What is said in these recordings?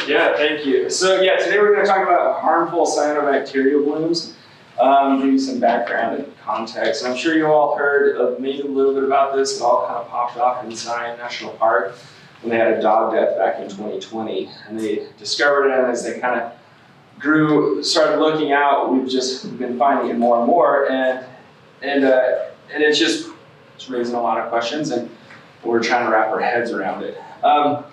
Yeah, thank you. So yeah, today we're going to talk about harmful cyanobacteria blooms. Give you some background and context. I'm sure you all heard of maybe a little bit about this. It all kind of popped off in Zion National Park when they had a dog death back in 2020. And they discovered it, and as they kind of started looking out, we've just been finding it more and more. And it's raising a lot of questions, and we're trying to wrap our heads around it. But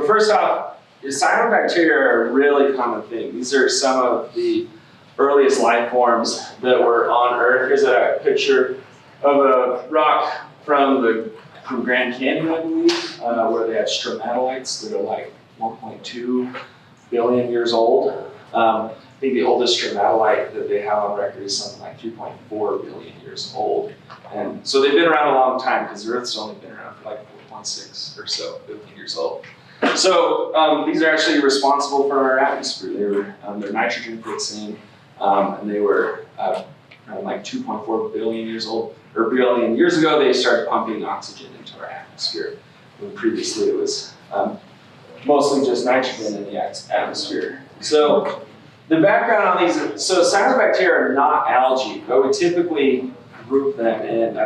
first off, cyanobacteria are a really common thing. These are some of the earliest life forms that were on Earth. Here's a picture of a rock from Grand Canyon, I believe, where they have stromatolites that are like 1.2 billion years old. I think the oldest stromatolite that they have on record is something like 3.4 billion years old. And so they've been around a long time because the Earth's only been around for like 4.6 or so billion years old. So these are actually responsible for our atmosphere. They're nitrogen fixing, and they were around like 2.4 billion years old, or billion years ago. They started pumping oxygen into our atmosphere. When previously it was mostly just nitrogen in the atmosphere. So the background on these, so cyanobacteria are not algae, but we typically group them in.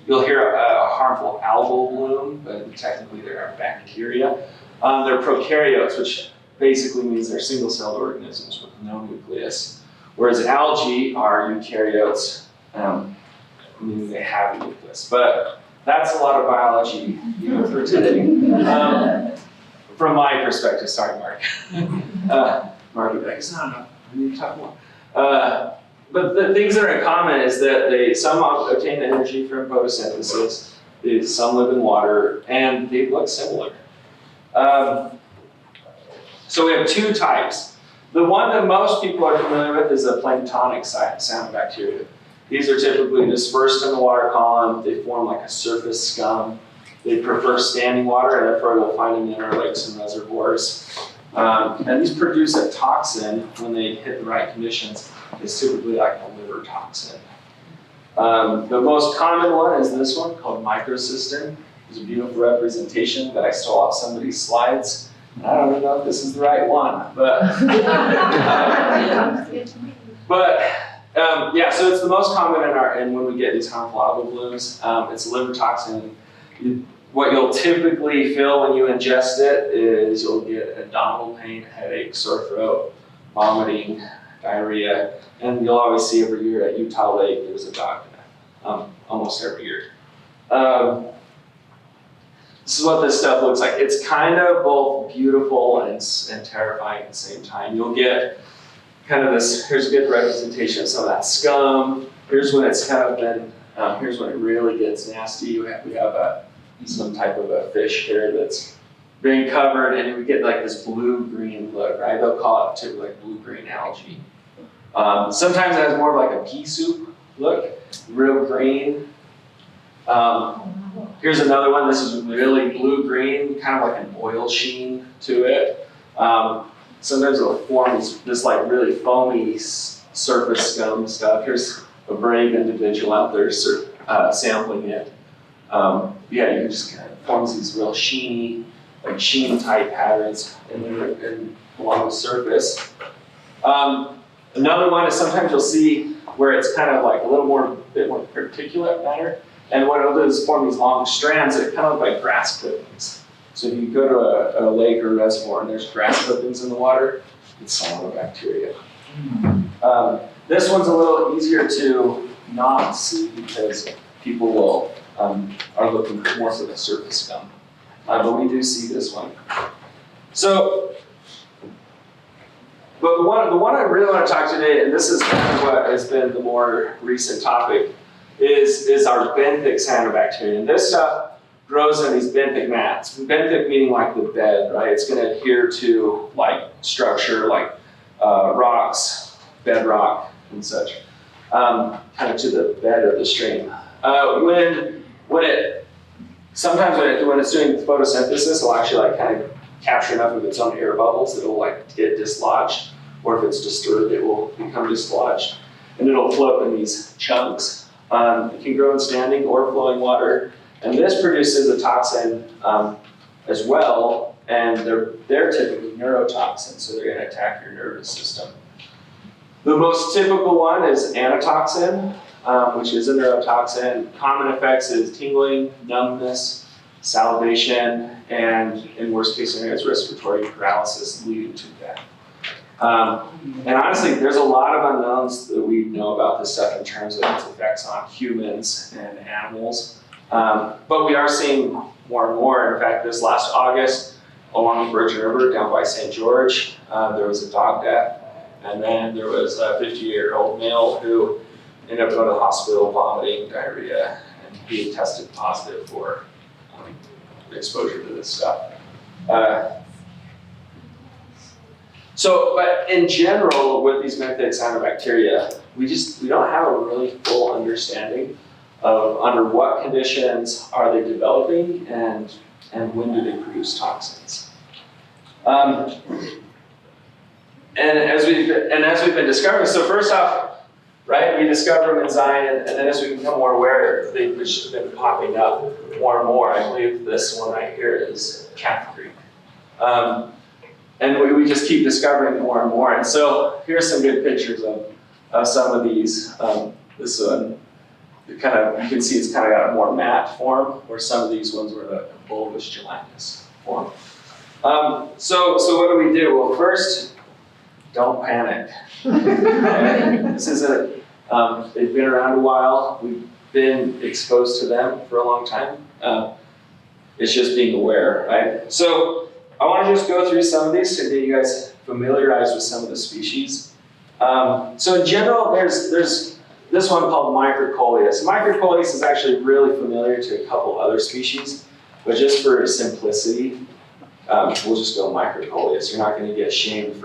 You'll hear a harmful algal bloom, but technically they're bacteria. They're prokaryotes, which basically means they're single-celled organisms with no nucleus, whereas algae are eukaryotes, meaning they have a nucleus. But that's a lot of biology for today. From my perspective, sorry, Mark. Mark would be like, it's not enough, I need to talk more. But the things that are in common is that some obtain energy from photosynthesis, some live in water, and they look similar. So we have two types. The one that most people are familiar with is a planktonic cyanobacteria. These are typically dispersed in the water column. They form like a surface scum. They prefer standing water, and therefore you'll find them in our lakes and reservoirs. And these produce a toxin when they hit the right conditions. It's typically like a liver toxin. The most common one is this one called microcystin. It's a beautiful representation that I stole off somebody's slides. I don't even know if this is the right one, but yeah. So it's the most common in when we get these harmful algal blooms. It's a liver toxin. What you'll typically feel when you ingest it is you'll get abdominal pain, headache, sore throat, vomiting, diarrhea, and you'll always see every year at Utah Lake there's a dog death, almost every year. This is what this stuff looks like. It's kind of both beautiful and terrifying at the same time. You'll get kind of this, here's a good representation of some of that scum. Here's when it's kind of been, here's when it really gets nasty. We have some type of a fish here that's being covered, and we get like this blue-green look, right? They'll call it typically like blue-green algae. Sometimes it has more of like a pea soup look, real green. Here's another one. This is really blue-green, kind of like an oil sheen to it. Sometimes it'll form this like really foamy surface scum stuff. Here's a brave individual out there sampling it. Yeah, you just kind of forms these real sheeny, like sheen-type patterns along the surface. Another one is sometimes you'll see where it's kind of like a bit more particulate matter. And what it'll do is form these long strands that kind of look like grass clippings. So if you go to a lake or a reservoir and there's grass clippings in the water, it's cyanobacteria. This one's a little easier to not see because people are looking more for the surface scum. But we do see this one. So, but the one I really want to talk today, and this is kind of what has been the more recent topic, is our benthic cyanobacteria. And this stuff grows in these benthic mats. Benthic meaning like the bed, right? It's going to adhere to like structure, like rocks, bedrock, and such, kind of to the bed of the stream. Sometimes when it's doing photosynthesis, it'll actually like kind of capture enough of its own air bubbles that it'll like get dislodged, or if it's disturbed, it will become dislodged, and it'll float in these chunks. It can grow in standing or flowing water, and this produces a toxin as well and they're typically neurotoxins, so they're going to attack your nervous system. The most typical one is anatoxin, which is a neurotoxin. Common effects is tingling, numbness, salivation, and in worst case scenarios, respiratory paralysis leading to death. And honestly, there's a lot of unknowns that we know about this stuff in terms of its effects on humans and animals. But we are seeing more and more. In fact, this last August, along the Virgin River down by St. George, there was a dog death. And then there was a 50-year-old male who ended up going to the hospital vomiting, diarrhea, and he had tested positive for exposure to this stuff. But in general, with these benthic cyanobacteria, we don't have a really full understanding of under what conditions are they developing and when do they produce toxins. And as we've been discovering, so first off, right, we discover them in Zion, and then as we become more aware, they've just been popping up more and more. I believe this one right here is Calf Creek. And we just keep discovering more and more. And so here's some good pictures of some of these. This one, you can see it's kind of got a more matte form, where some of these ones were the bulbous gelatinous form. So what do we do? Well, first, don't panic. This isn't, they've been around a while. We've been exposed to them for a long time. It's just being aware, right? So I want to just go through some of these to get you guys familiarized with some of the species. So in general, there's this one called Microcoleus. Microcoleus is actually really familiar to a couple other species, but just for simplicity, we'll just go Microcoleus. You're not going to get shamed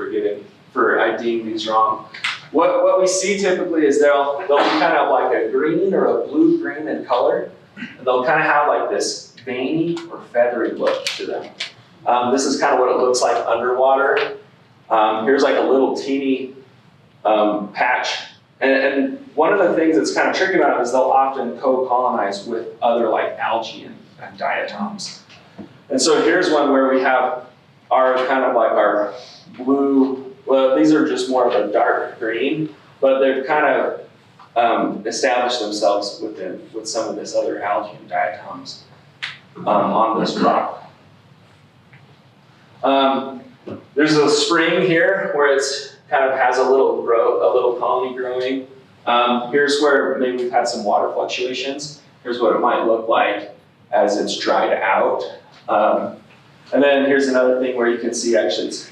for IDing these wrong. What we see typically is they'll be kind of like a green or a blue-green in color. And they'll kind of have like this veiny or feathery look to them. This is kind of what it looks like underwater. Here's like a little teeny patch. And one of the things that's kind of tricky about it is they'll often co-colonize with other like algae and diatoms. And so here's one where we have our kind of like our blue, well, these are just more of a dark green, but they've kind of established themselves with some of this other algae and diatoms on this rock. There's a spring here where it's kind of has a little colony growing. Here's where maybe we've had some water fluctuations. Here's what it might look like as it's dried out. And then here's another thing where you can see actually it's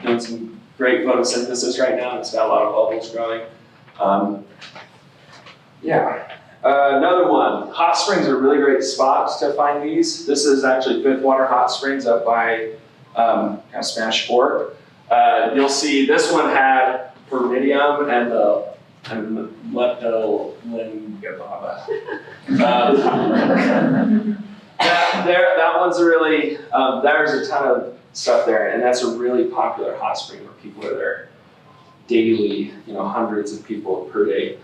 doing some great photosynthesis right now. It's got a lot of bubbles growing. Another one, hot springs are really great spots to find these. This is actually Fifth Water Hot Springs up by kind of Spanish Fork. You'll see this one had Pyrmidium and the Leptolingababa. That one's a really, there's a ton of stuff there, and that's a really popular hot spring where people are there daily, hundreds of people per day.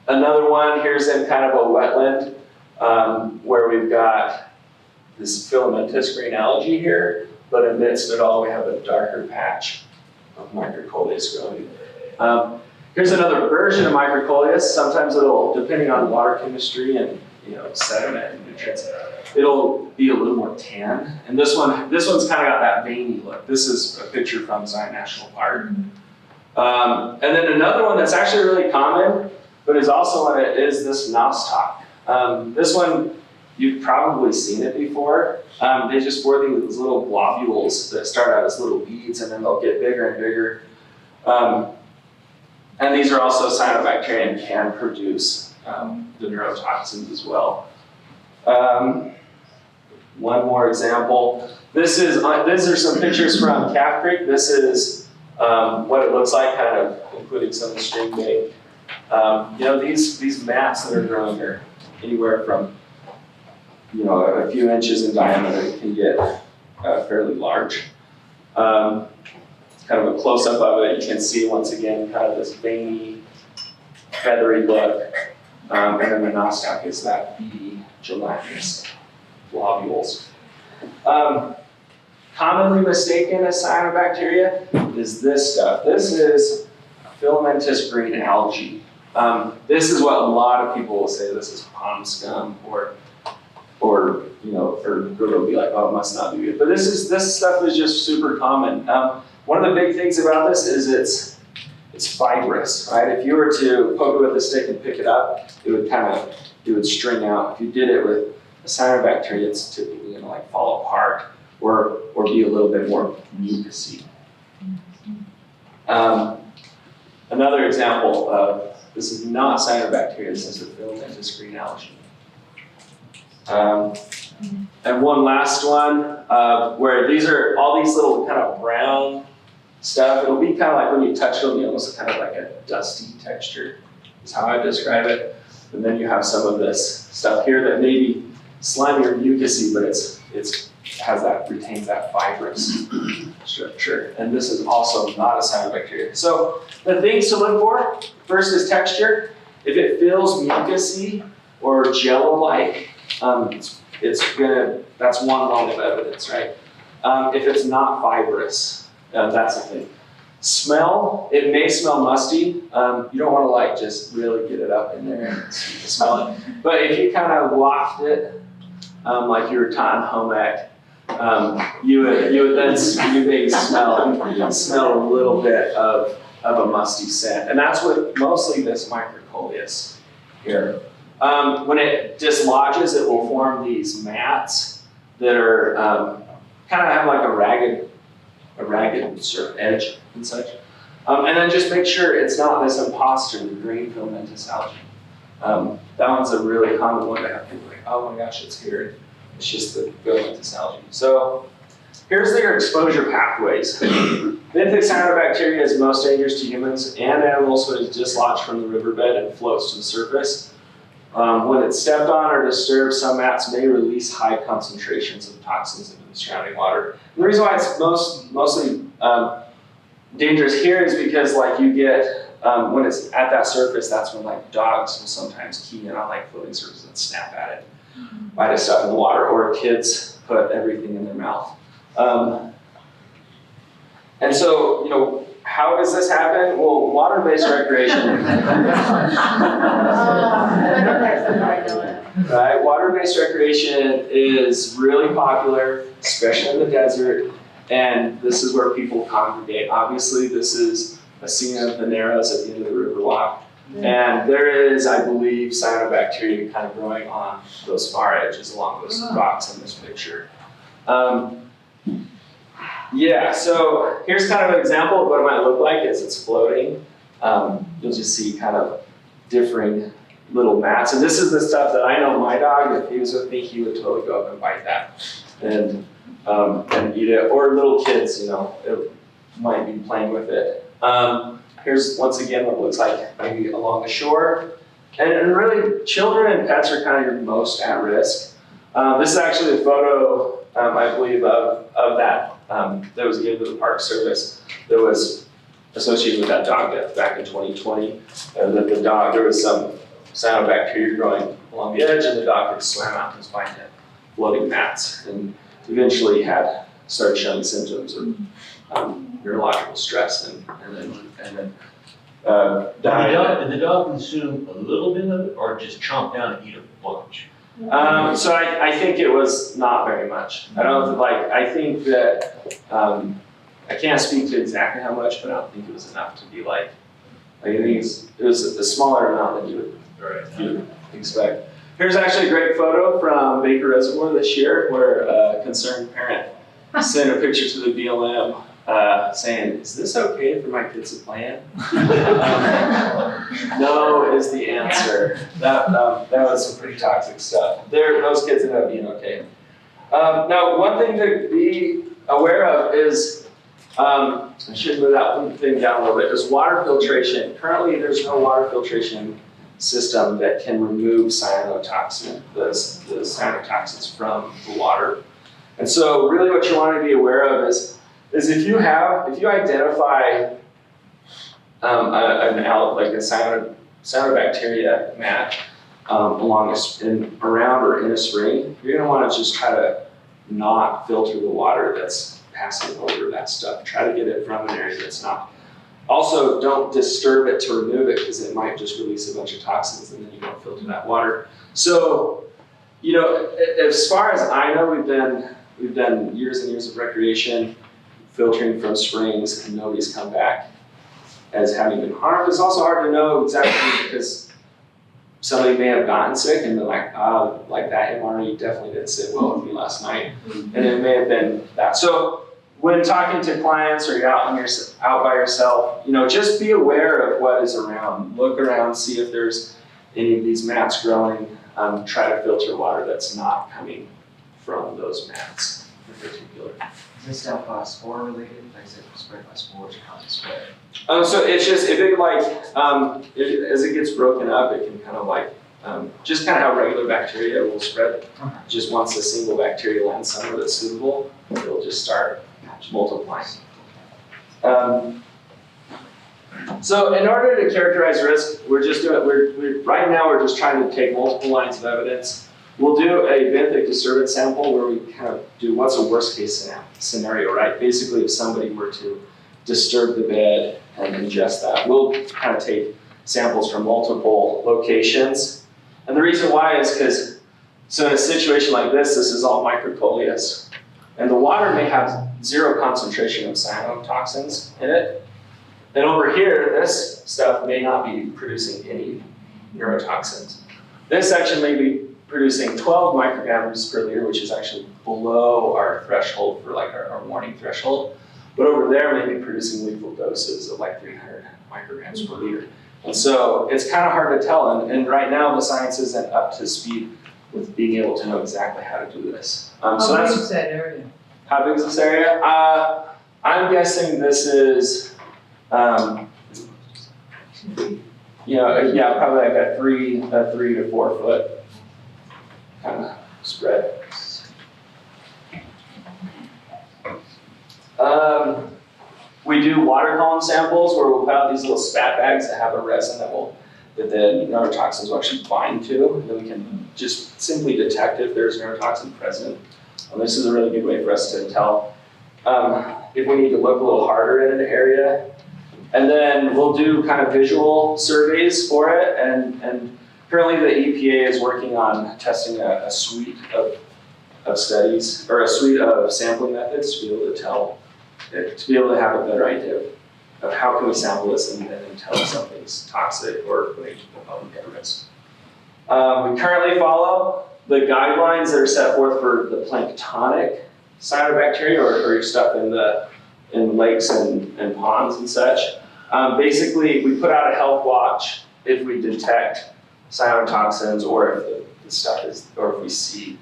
Another one, here's in kind of a wetland where we've got this filamentous green algae here, but amidst it all, we have a darker patch of Microcoleus growing. Here's another version of Microcoleus. Sometimes it'll, depending on water chemistry and sediment and nutrients, it'll be a little more tan. And this one's kind of got that veiny look. This is a picture from Zion National Park. And then another one that's actually really common, but is also on it, is this nostoc. This one, you've probably seen it before. They just form these little globules that start out as little beads, and then they'll get bigger and bigger. And these are also cyanobacteria and can produce the neurotoxins as well. One more example. These are some pictures from Calf Creek. This is what it looks like, kind of including some of the stream bait. These mats that are growing are anywhere from a few inches in diameter. It can get fairly large. Kind of a close-up of it, you can see once again kind of this veiny, feathery look. And then the nostoc is that beady, gelatinous globules. Commonly mistaken as cyanobacteria is this stuff. This is filamentous green algae. This is what a lot of people will say. This is pond scum, or you know, or they'll be like, oh, it must not be good. But this stuff is just super common. One of the big things about this is it's fibrous, right? If you were to poke it with a stick and pick it up, it would string out. If you did it with a cyanobacteria, it's typically gonna like fall apart or be a little bit more mucousy. Another example of this is not cyanobacteria, this is a filamentous green algae. And one last one, where these are all these little kind of brown stuff. It'll be kind of like when you touch it, it'll be almost kind of like a dusty texture, is how I describe it. And then you have some of this stuff here that may be slimy or mucousy, but retains that fibrous structure. And this is also not a cyanobacteria. So the things to look for, first is texture. If it feels mucousy or jello-like, that's one line of evidence, right? If it's not fibrous, that's the thing. Smell, it may smell musty. You don't want to like just really get it up in there and smell it. But if you kind of waft it, like you were taught in home ec, you would then maybe smell a little bit of a musty scent. And that's what mostly this microcoleus here. When it dislodges, it will form these mats that are kind of have like a ragged sort of edge and such. And then just make sure it's not this imposter, the green filamentous algae. That one's a really common one to have people like, oh my gosh, it's here. It's just the filamentous algae. So here's their exposure pathways. Benthic cyanobacteria is most dangerous to humans and animals when it's dislodged from the riverbed and floats to the surface. When it's stepped on or disturbed, some mats may release high concentrations of toxins into the surrounding water. And the reason why it's mostly dangerous here is because like you get, when it's at that surface, that's when like dogs will sometimes key in on like floating surfaces and snap at it, bite at stuff in the water, or kids put everything in their mouth. And so, you know, how does this happen? Well, water-based recreation. Right, water-based recreation is really popular, especially in the desert, and this is where people congregate. Obviously, this is a scene of the Narrows at the end of the river walk, and there is, I believe, cyanobacteria kind of growing on those far edges along those rocks in this picture. Yeah, so here's kind of an example of what it might look like as it's floating. You'll just see kind of differing little mats. And this is the stuff that I know my dog, if he was with me, he would totally go up and bite that and eat it. Or little kids, you know, it might be playing with it. Here's once again what it looks like maybe along the shore. And really, children and pets are kind of your most at risk. This is actually a photo, I believe, of that that was given to the Park Service that was associated with that dog death back in 2020. That the dog, there was some cyanobacteria growing along the edge, and the dog had swam out and was biting at floating mats, and eventually started showing symptoms of neurological stress, and then died. Did the dog consume a little bit of it, or just chomp down and eat a bunch? So I think it was not very much. I think that, I can't speak to exactly how much, but I don't think it was enough to be like I think it was a smaller amount than you would expect. Here's actually a great photo from Baker Reservoir this year where a concerned parent sent a picture to the BLM saying, "Is this okay for my kids to play in?" No is the answer. That was some pretty toxic stuff. Those kids ended up being okay. Now, one thing to be aware of is, I should move that one thing down a little bit, is water filtration. Currently, there's no water filtration system that can remove cyanotoxin, the cyanotoxins from the water. And so really what you want to be aware of is if you identify like a cyanobacteria mat around or in a spring, you're going to want to just try to not filter the water that's passing over that stuff. Try to get it from an area that's not. Also, don't disturb it to remove it because it might just release a bunch of toxins and then you don't filter that water. So, you know, as far as I know, we've done years and years of recreation, filtering from springs, and nobody's come back as having been harmed. It's also hard to know exactly because somebody may have gotten sick and been like, like that MRE definitely didn't sit well with me last night. And it may have been that. So when talking to clients or you're out by yourself, you know, just be aware of what is around. Look around, see if there's any of these mats growing. Try to filter water that's not coming from those mats in particular. Is this stuff spore related? Like, is it spread by spores or how does it spread? So it's just, if it like, as it gets broken up, it can kind of like, just kind of how regular bacteria will spread. Just once a single bacteria lands somewhere that's suitable, it'll just start multiplying. So in order to characterize risk, right now we're just trying to take multiple lines of evidence. We'll do a benthic disturbance sample where we kind of do what's a worst case scenario, right? Basically, if somebody were to disturb the bed and ingest that, we'll kind of take samples from multiple locations. And the reason why is because, so in a situation like this is all microcoleus. And the water may have zero concentration of cyanotoxins in it. And over here, this stuff may not be producing any neurotoxins. This section may be producing 12 micrograms per liter, which is actually below our threshold for like our warning threshold. But over there may be producing lethal doses of like 300 micrograms per liter. And so it's kind of hard to tell. And right now the science isn't up to speed with being able to know exactly how to do this. How big is that area? How big is this area? I'm guessing this is, probably like a 3 to 4 foot kind of spread. We do water column samples where we'll put out these little spat bags that have a resin that the neurotoxins will actually bind to, and then we can just simply detect if there's neurotoxin present. And this is a really good way for us to tell if we need to look a little harder in an area. And then we'll do kind of visual surveys for it, and currently the EPA is working on testing a suite of studies, or a suite of sampling methods to be able to tell, to be able to have a better idea of how can we sample this and then tell if something's toxic or putting the public at risk. We currently follow the guidelines that are set forth for the planktonic cyanobacteria, or your stuff in lakes and ponds and such. Basically, we put out a health watch if we detect cyanotoxins, or if the stuff is, or if we see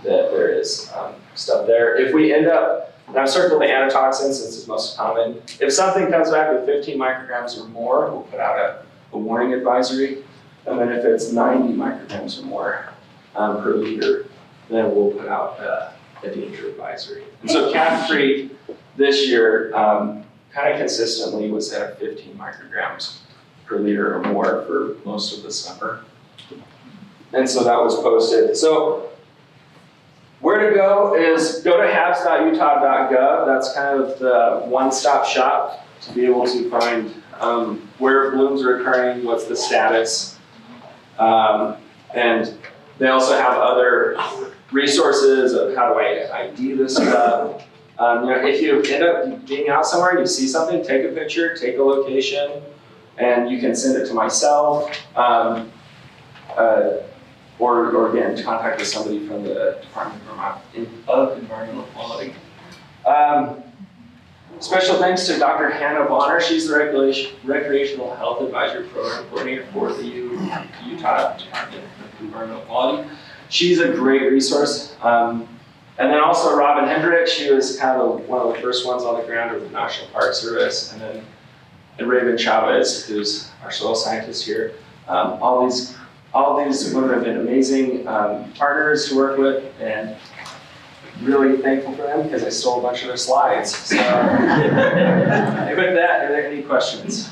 that there is stuff there. If we end up, and I've circled the antitoxins since it's most common. If something comes back with 15 micrograms or more, we'll put out a warning advisory. And then if it's 90 micrograms or more per liter, then we'll put out a danger advisory. And so Cat Creek this year kind of consistently was at 15 micrograms per liter or more for most of the summer. And so that was posted. So where to go is go to habs.utah.gov. That's kind of the one-stop shop to be able to find where blooms are occurring, what's the status. And they also have other resources of how do I ID this stuff. If you end up being out somewhere and you see something, take a picture, take a location, and you can send it to myself. Or again, contact with somebody from the Department of Environmental Quality. Special thanks to Dr. Hannah Bonner. She's the Recreational Health Advisory Program Coordinator for the Utah Department of Environmental Quality. She's a great resource. And then also Robin Hendrick, she was kind of one of the first ones on the ground with the National Park Service. And Raven Chavez, who's our soil scientist here. All these women have been amazing partners to work with, and really thankful for them because I stole a bunch of their slides. So with that, are there any questions?